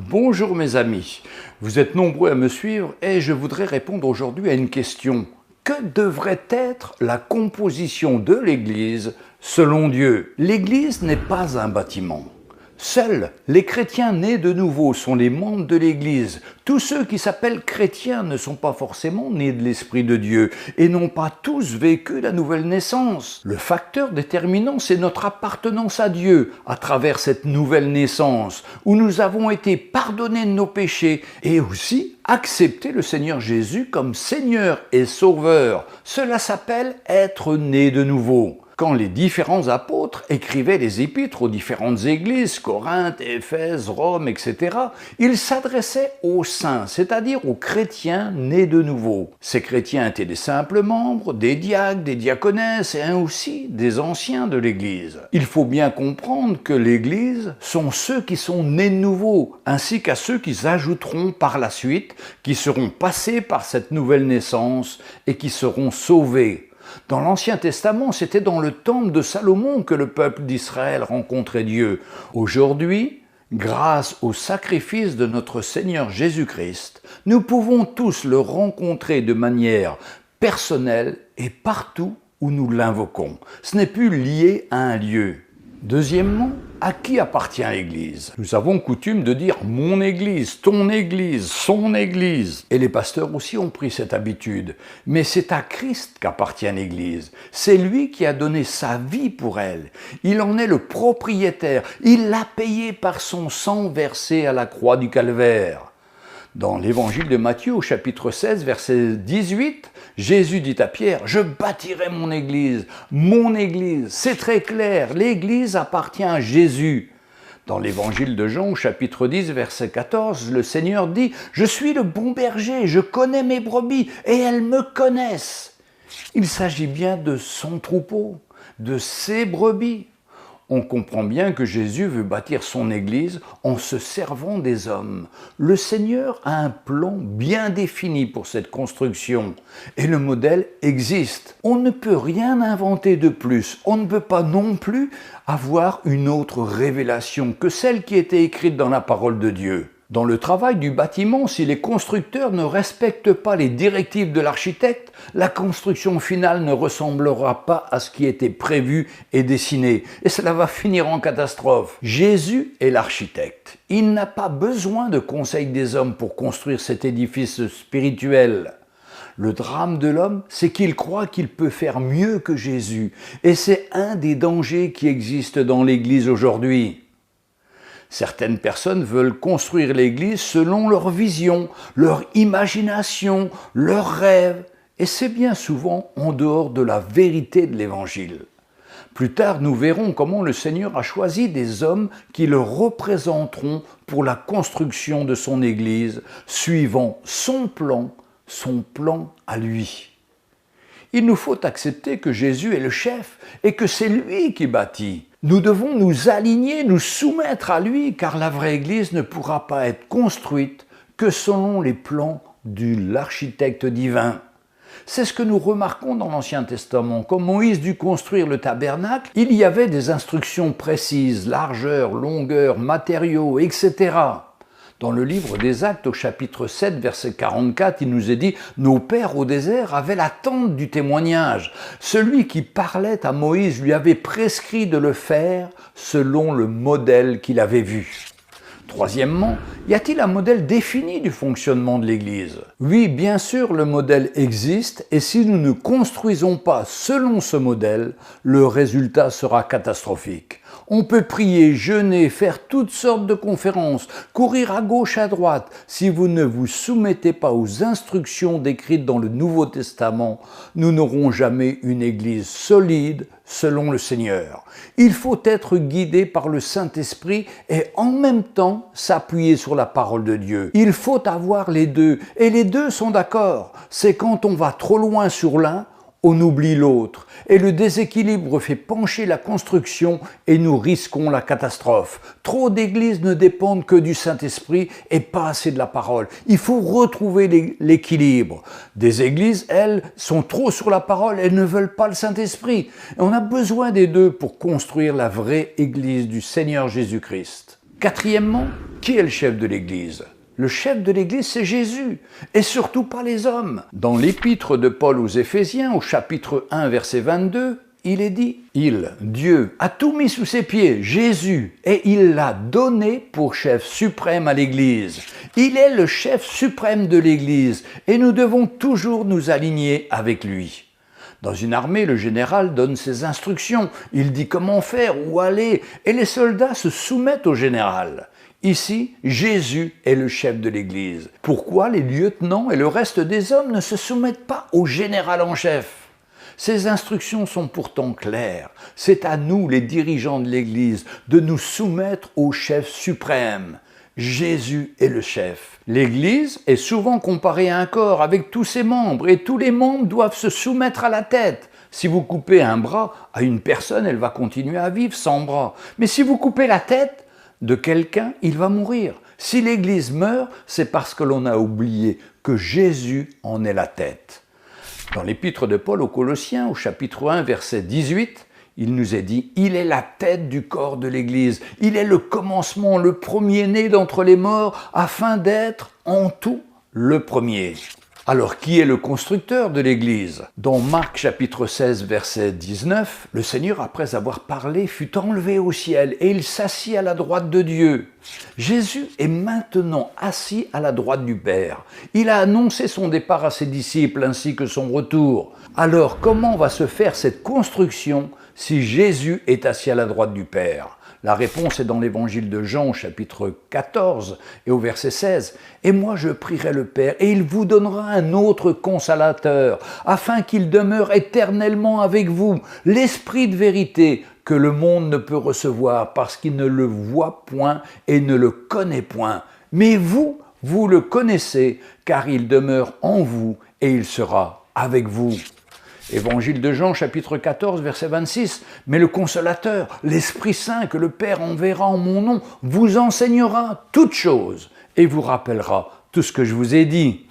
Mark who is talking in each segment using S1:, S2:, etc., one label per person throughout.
S1: Bonjour mes amis, vous êtes nombreux à me suivre et je voudrais répondre aujourd'hui à une question. Que devrait être la composition de l'Église selon Dieu? L'Église n'est pas un bâtiment. Seuls les chrétiens nés de nouveau sont les membres de l'Église. Tous ceux qui s'appellent chrétiens ne sont pas forcément nés de l'Esprit de Dieu et n'ont pas tous vécu la nouvelle naissance. Le facteur déterminant, c'est notre appartenance à Dieu à travers cette nouvelle naissance où nous avons été pardonnés de nos péchés et aussi accepter le Seigneur Jésus comme Seigneur et Sauveur. Cela s'appelle être né de nouveau. Quand les différents apôtres écrivaient les épîtres aux différentes églises, Corinthe, Éphèse, Rome, etc., ils s'adressaient aux saints, c'est-à-dire aux chrétiens nés de nouveau. Ces chrétiens étaient des simples membres, des diacres, des diaconesses et aussi des anciens de l'Église. Il faut bien comprendre que l'Église sont ceux qui sont nés de nouveau, ainsi qu'à ceux qui s'ajouteront par la suite, qui seront passés par cette nouvelle naissance et qui seront sauvés. Dans l'Ancien Testament, c'était dans le temple de Salomon que le peuple d'Israël rencontrait Dieu. Aujourd'hui, grâce au sacrifice de notre Seigneur Jésus-Christ, nous pouvons tous le rencontrer de manière personnelle et partout où nous l'invoquons. Ce n'est plus lié à un lieu. Deuxièmement, à qui appartient l'Église? Nous avons coutume de dire « mon Église »,« ton Église »,« son Église ». Et les pasteurs aussi ont pris cette habitude. Mais c'est à Christ qu'appartient l'Église. C'est lui qui a donné sa vie pour elle. Il en est le propriétaire. Il l'a payé par son sang versé à la croix du Calvaire. Dans l'évangile de Matthieu, au chapitre 16, verset 18, Jésus dit à Pierre « Je bâtirai mon Église ». C'est très clair, l'Église appartient à Jésus. Dans l'évangile de Jean, au chapitre 10, verset 14, le Seigneur dit « Je suis le bon berger, je connais mes brebis et elles me connaissent ». Il s'agit bien de son troupeau, de ses brebis. On comprend bien que Jésus veut bâtir son Église en se servant des hommes. Le Seigneur a un plan bien défini pour cette construction et le modèle existe. On ne peut rien inventer de plus. On ne peut pas non plus avoir une autre révélation que celle qui était écrite dans la parole de Dieu. Dans le travail du bâtiment, si les constructeurs ne respectent pas les directives de l'architecte, la construction finale ne ressemblera pas à ce qui était prévu et dessiné. Et cela va finir en catastrophe. Jésus est l'architecte. Il n'a pas besoin de conseil des hommes pour construire cet édifice spirituel. Le drame de l'homme, c'est qu'il croit qu'il peut faire mieux que Jésus. Et c'est un des dangers qui existent dans l'Église aujourd'hui. Certaines personnes veulent construire l'Église selon leur vision, leur imagination, leurs rêves, et c'est bien souvent en dehors de la vérité de l'Évangile. Plus tard, nous verrons comment le Seigneur a choisi des hommes qui le représenteront pour la construction de son Église, suivant son plan à lui. Il nous faut accepter que Jésus est le chef et que c'est lui qui bâtit. Nous devons nous aligner, nous soumettre à lui, car la vraie Église ne pourra pas être construite que selon les plans de l'architecte divin. C'est ce que nous remarquons dans l'Ancien Testament. Comme Moïse dut construire le tabernacle, il y avait des instructions précises, largeur, longueur, matériaux, etc. Dans le livre des Actes, au chapitre 7, verset 44, il nous est dit « Nos pères au désert avaient la tente du témoignage. Celui qui parlait à Moïse lui avait prescrit de le faire selon le modèle qu'il avait vu. » Troisièmement, y a-t-il un modèle défini du fonctionnement de l'Église? Oui, bien sûr, le modèle existe et si nous ne construisons pas selon ce modèle, le résultat sera catastrophique. On peut prier, jeûner, faire toutes sortes de conférences, courir à gauche, à droite. Si vous ne vous soumettez pas aux instructions décrites dans le Nouveau Testament, nous n'aurons jamais une Église solide selon le Seigneur. Il faut être guidé par le Saint-Esprit et en même temps s'appuyer sur la parole de Dieu. Il faut avoir les deux et les deux sont d'accord. C'est quand on va trop loin sur l'un, on oublie l'autre et le déséquilibre fait pencher la construction et nous risquons la catastrophe. Trop d'églises ne dépendent que du Saint-Esprit et pas assez de la parole. Il faut retrouver l'équilibre. Des églises, elles, sont trop sur la parole, elles ne veulent pas le Saint-Esprit. On a besoin des deux pour construire la vraie église du Seigneur Jésus-Christ. Quatrièmement, qui est le chef de l'Église? Le chef de l'Église, c'est Jésus, et surtout pas les hommes. Dans l'épître de Paul aux Éphésiens, au chapitre 1, verset 22, il est dit, Dieu, a tout mis sous ses pieds, Jésus, et il l'a donné pour chef suprême à l'Église. Il est le chef suprême de l'Église, et nous devons toujours nous aligner avec lui. Dans une armée, le général donne ses instructions, il dit comment faire, où aller, et les soldats se soumettent au général. Ici, Jésus est le chef de l'Église. Pourquoi les lieutenants et le reste des hommes ne se soumettent pas au général en chef? Ces instructions sont pourtant claires. C'est à nous, les dirigeants de l'Église, de nous soumettre au chef suprême. Jésus est le chef. L'Église est souvent comparée à un corps avec tous ses membres et tous les membres doivent se soumettre à la tête. Si vous coupez un bras à une personne, elle va continuer à vivre sans bras. Mais si vous coupez la tête de quelqu'un, il va mourir. Si l'Église meurt, c'est parce que l'on a oublié que Jésus en est la tête. Dans l'épître de Paul aux Colossiens, au chapitre 1, verset 18, il nous est dit « Il est la tête du corps de l'Église, il est le commencement, le premier-né d'entre les morts, afin d'être en tout le premier. » Alors, qui est le constructeur de l'Église? Dans Marc chapitre 16, verset 19, le Seigneur, après avoir parlé, fut enlevé au ciel et il s'assit à la droite de Dieu. Jésus est maintenant assis à la droite du Père. Il a annoncé son départ à ses disciples ainsi que son retour. Alors, comment va se faire cette construction si Jésus est assis à la droite du Père? La réponse est dans l'évangile de Jean, chapitre 14 et au verset 16. « Et moi je prierai le Père, et il vous donnera un autre consolateur, afin qu'il demeure éternellement avec vous, l'Esprit de vérité, que le monde ne peut recevoir, parce qu'il ne le voit point et ne le connaît point. Mais vous, vous le connaissez, car il demeure en vous, et il sera avec vous. » Évangile de Jean, chapitre 14, verset 26. « Mais le Consolateur, l'Esprit Saint que le Père enverra en mon nom, vous enseignera toutes choses et vous rappellera tout ce que je vous ai dit. »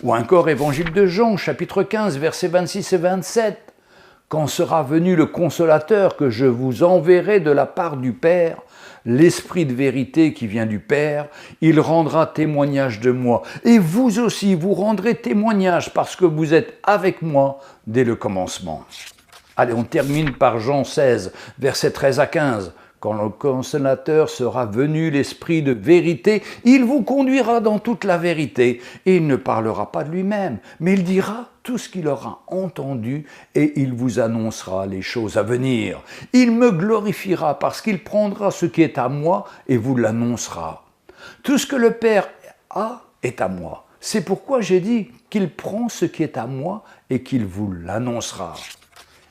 S1: Ou encore Évangile de Jean, chapitre 15, versets 26 et 27. « Quand sera venu le Consolateur que je vous enverrai de la part du Père, l'Esprit de vérité qui vient du Père, il rendra témoignage de moi. Et vous aussi, vous rendrez témoignage parce que vous êtes avec moi dès le commencement. » Allez, on termine par Jean 16, versets 13 à 15. « Quand le Consolateur sera venu, l'Esprit de vérité, il vous conduira dans toute la vérité. Et il ne parlera pas de lui-même, mais il dira tout ce qu'il aura entendu et il vous annoncera les choses à venir. Il me glorifiera parce qu'il prendra ce qui est à moi et vous l'annoncera. Tout ce que le Père a est à moi. C'est pourquoi j'ai dit qu'il prend ce qui est à moi et qu'il vous l'annoncera. »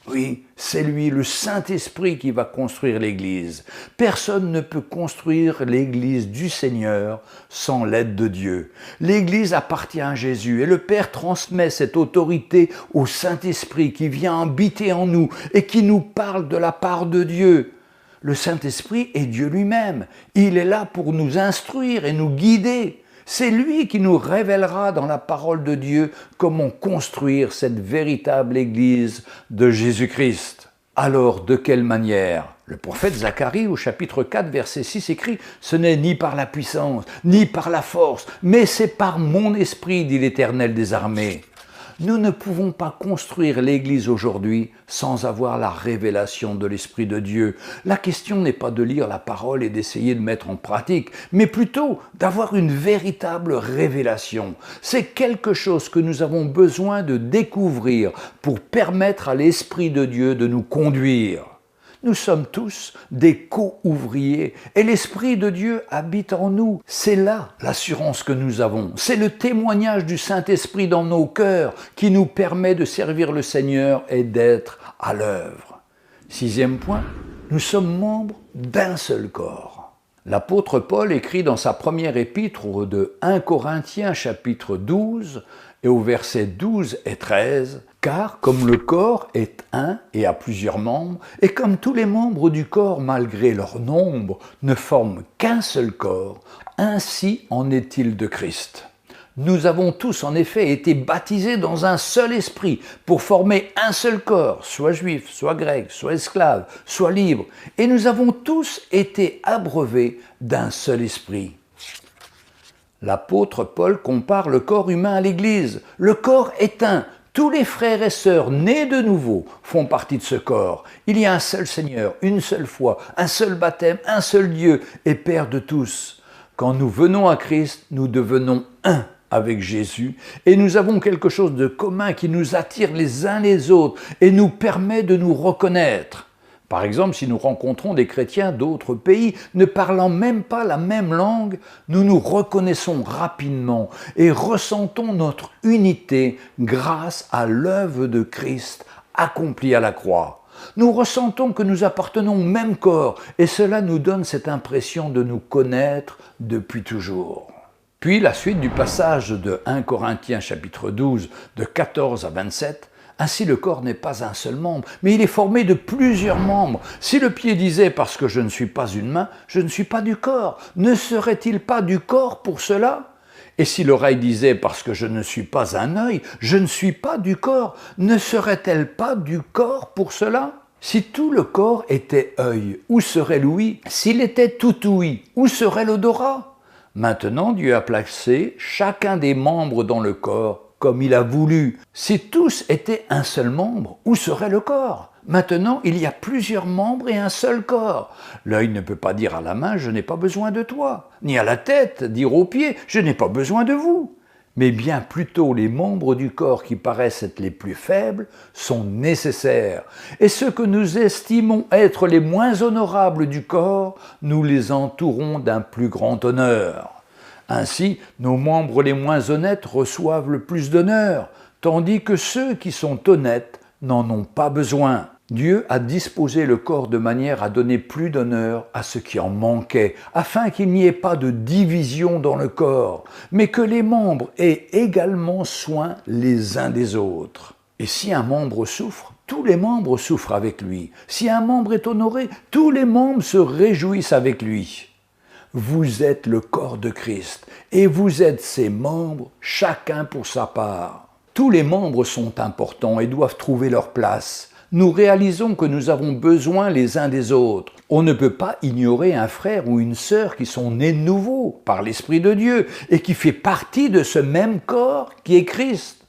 S1: Oui, c'est lui, le Saint-Esprit, qui va construire l'Église. Personne ne peut construire l'Église du Seigneur sans l'aide de Dieu. L'Église appartient à Jésus et le Père transmet cette autorité au Saint-Esprit qui vient habiter en nous et qui nous parle de la part de Dieu. Le Saint-Esprit est Dieu lui-même. Il est là pour nous instruire et nous guider. C'est lui qui nous révélera dans la parole de Dieu comment construire cette véritable Église de Jésus-Christ. Alors, de quelle manière? Le prophète Zacharie, au chapitre 4, verset 6, écrit « Ce n'est ni par la puissance, ni par la force, mais c'est par mon esprit, dit l'Éternel des armées. » Nous ne pouvons pas construire l'Église aujourd'hui sans avoir la révélation de l'Esprit de Dieu. La question n'est pas de lire la parole et d'essayer de mettre en pratique, mais plutôt d'avoir une véritable révélation. C'est quelque chose que nous avons besoin de découvrir pour permettre à l'Esprit de Dieu de nous conduire. Nous sommes tous des co-ouvriers et l'Esprit de Dieu habite en nous. C'est là l'assurance que nous avons. C'est le témoignage du Saint-Esprit dans nos cœurs qui nous permet de servir le Seigneur et d'être à l'œuvre. Sixième point, nous sommes membres d'un seul corps. L'apôtre Paul écrit dans sa première épître de 1 Corinthiens chapitre 12 et au verset 12 et 13, « Car comme le corps est un et a plusieurs membres, et comme tous les membres du corps, malgré leur nombre, ne forment qu'un seul corps, ainsi en est-il de Christ. Nous avons tous en effet été baptisés dans un seul esprit pour former un seul corps, soit juif, soit grec, soit esclave, soit libre. Et nous avons tous été abreuvés d'un seul esprit. L'apôtre Paul compare le corps humain à l'Église. Le corps est un. Tous les frères et sœurs nés de nouveau font partie de ce corps. Il y a un seul Seigneur, une seule foi, un seul baptême, un seul Dieu et Père de tous. Quand nous venons à Christ, nous devenons un avec Jésus et nous avons quelque chose de commun qui nous attire les uns les autres et nous permet de nous reconnaître. Par exemple, si nous rencontrons des chrétiens d'autres pays ne parlant même pas la même langue, nous nous reconnaissons rapidement et ressentons notre unité grâce à l'œuvre de Christ accomplie à la croix. Nous ressentons que nous appartenons au même corps et cela nous donne cette impression de nous connaître depuis toujours. Puis la suite du passage de 1 Corinthiens chapitre 12 de 14 à 27, ainsi le corps n'est pas un seul membre, mais il est formé de plusieurs membres. Si le pied disait « parce que je ne suis pas une main, je ne suis pas du corps », ne serait-il pas du corps pour cela ? Et si l'oreille disait « parce que je ne suis pas un œil, je ne suis pas du corps », ne serait-elle pas du corps pour cela ? Si tout le corps était œil, où serait l'ouïe ? S'il était tout ouïe, où serait l'odorat ? Maintenant, Dieu a placé chacun des membres dans le corps comme il a voulu. Si tous étaient un seul membre, où serait le corps ? Maintenant, il y a plusieurs membres et un seul corps. L'œil ne peut pas dire à la main « je n'ai pas besoin de toi », ni à la tête dire aux pieds « je n'ai pas besoin de vous ». Mais bien plutôt les membres du corps qui paraissent être les plus faibles sont nécessaires. Et ceux que nous estimons être les moins honorables du corps, nous les entourons d'un plus grand honneur. Ainsi, nos membres les moins honnêtes reçoivent le plus d'honneur, tandis que ceux qui sont honnêtes n'en ont pas besoin. Dieu a disposé le corps de manière à donner plus d'honneur à ce qui en manquait, afin qu'il n'y ait pas de division dans le corps, mais que les membres aient également soin les uns des autres. Et si un membre souffre, tous les membres souffrent avec lui. Si un membre est honoré, tous les membres se réjouissent avec lui. Vous êtes le corps de Christ et vous êtes ses membres, chacun pour sa part. Tous les membres sont importants et doivent trouver leur place. Nous réalisons que nous avons besoin les uns des autres. On ne peut pas ignorer un frère ou une sœur qui sont nés de nouveau par l'Esprit de Dieu et qui fait partie de ce même corps qui est Christ.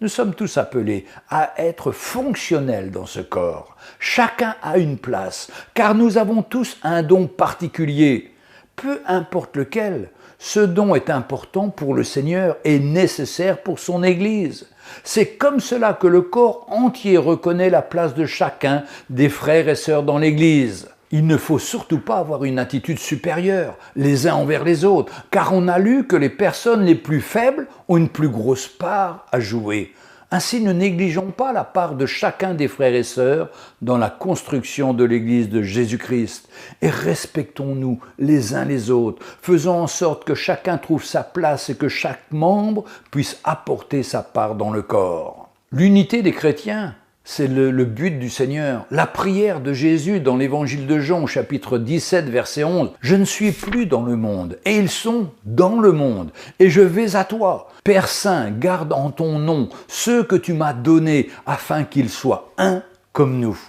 S1: Nous sommes tous appelés à être fonctionnels dans ce corps. Chacun a une place, car nous avons tous un don particulier. Peu importe lequel, ce don est important pour le Seigneur et nécessaire pour son Église. C'est comme cela que le corps entier reconnaît la place de chacun des frères et sœurs dans l'Église. Il ne faut surtout pas avoir une attitude supérieure les uns envers les autres, car on a lu que les personnes les plus faibles ont une plus grosse part à jouer. Ainsi, ne négligeons pas la part de chacun des frères et sœurs dans la construction de l'Église de Jésus-Christ et respectons-nous les uns les autres, faisons en sorte que chacun trouve sa place et que chaque membre puisse apporter sa part dans le corps. L'unité des chrétiens, c'est le but du Seigneur. La prière de Jésus dans l'évangile de Jean, chapitre 17, verset 11. « Je ne suis plus dans le monde, et ils sont dans le monde, et je vais à toi. Père Saint, garde en ton nom ceux que tu m'as donnés, afin qu'ils soient un comme nous. »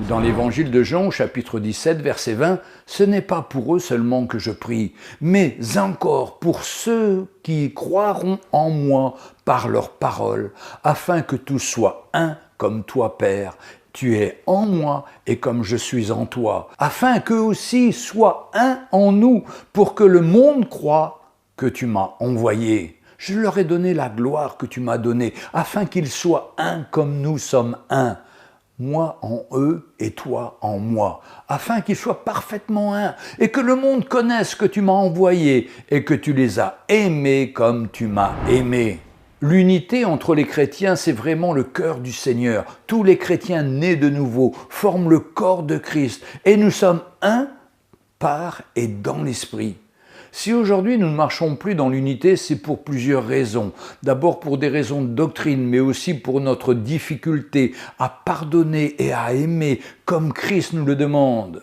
S1: Ou dans l'évangile de Jean, chapitre 17, verset 20, « Ce n'est pas pour eux seulement que je prie, mais encore pour ceux qui croiront en moi par leur parole, afin que tous soient un comme toi, Père, tu es en moi et comme je suis en toi, afin qu'eux aussi soient un en nous, pour que le monde croie que tu m'as envoyé. Je leur ai donné la gloire que tu m'as donnée, afin qu'ils soient un comme nous sommes un. Moi en eux et toi en moi, afin qu'ils soient parfaitement un, et que le monde connaisse que tu m'as envoyé et que tu les as aimés comme tu m'as aimé. » L'unité entre les chrétiens, c'est vraiment le cœur du Seigneur. Tous les chrétiens nés de nouveau forment le corps de Christ et nous sommes un par et dans l'Esprit. Si aujourd'hui nous ne marchons plus dans l'unité, c'est pour plusieurs raisons. D'abord pour des raisons de doctrine, mais aussi pour notre difficulté à pardonner et à aimer comme Christ nous le demande.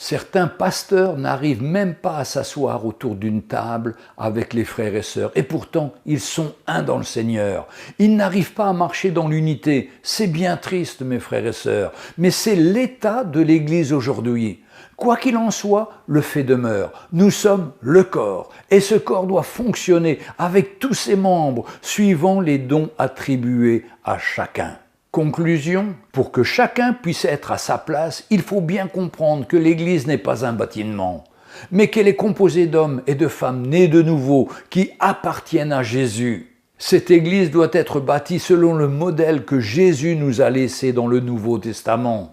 S1: Certains pasteurs n'arrivent même pas à s'asseoir autour d'une table avec les frères et sœurs. Et pourtant, ils sont un dans le Seigneur. Ils n'arrivent pas à marcher dans l'unité. C'est bien triste, mes frères et sœurs. Mais c'est l'état de l'Église aujourd'hui. Quoi qu'il en soit, le fait demeure. Nous sommes le corps. Et ce corps doit fonctionner avec tous ses membres, suivant les dons attribués à chacun. Conclusion, pour que chacun puisse être à sa place, il faut bien comprendre que l'Église n'est pas un bâtiment, mais qu'elle est composée d'hommes et de femmes nés de nouveau qui appartiennent à Jésus. Cette Église doit être bâtie selon le modèle que Jésus nous a laissé dans le Nouveau Testament.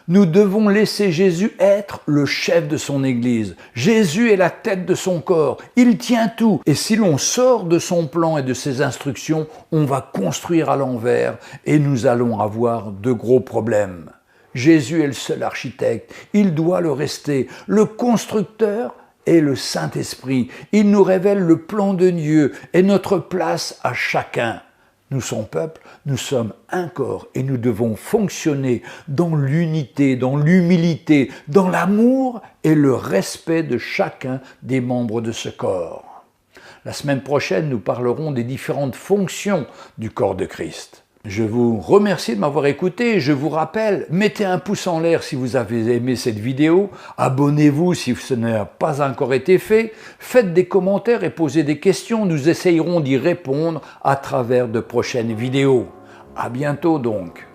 S1: Nous devons laisser Jésus être le chef de son Église. Jésus est la tête de son corps. Il tient tout. Et si l'on sort de son plan et de ses instructions, on va construire à l'envers et nous allons avoir de gros problèmes. Jésus est le seul architecte. Il doit le rester. Le constructeur est le Saint-Esprit. Il nous révèle le plan de Dieu et notre place à chacun. Nous, son peuple, nous sommes un corps et nous devons fonctionner dans l'unité, dans l'humilité, dans l'amour et le respect de chacun des membres de ce corps. La semaine prochaine, nous parlerons des différentes fonctions du corps de Christ. Je vous remercie de m'avoir écouté. Je vous rappelle, mettez un pouce en l'air si vous avez aimé cette vidéo. Abonnez-vous si ce n'a pas encore été fait. Faites des commentaires et posez des questions. Nous essayerons d'y répondre à travers de prochaines vidéos. À bientôt donc.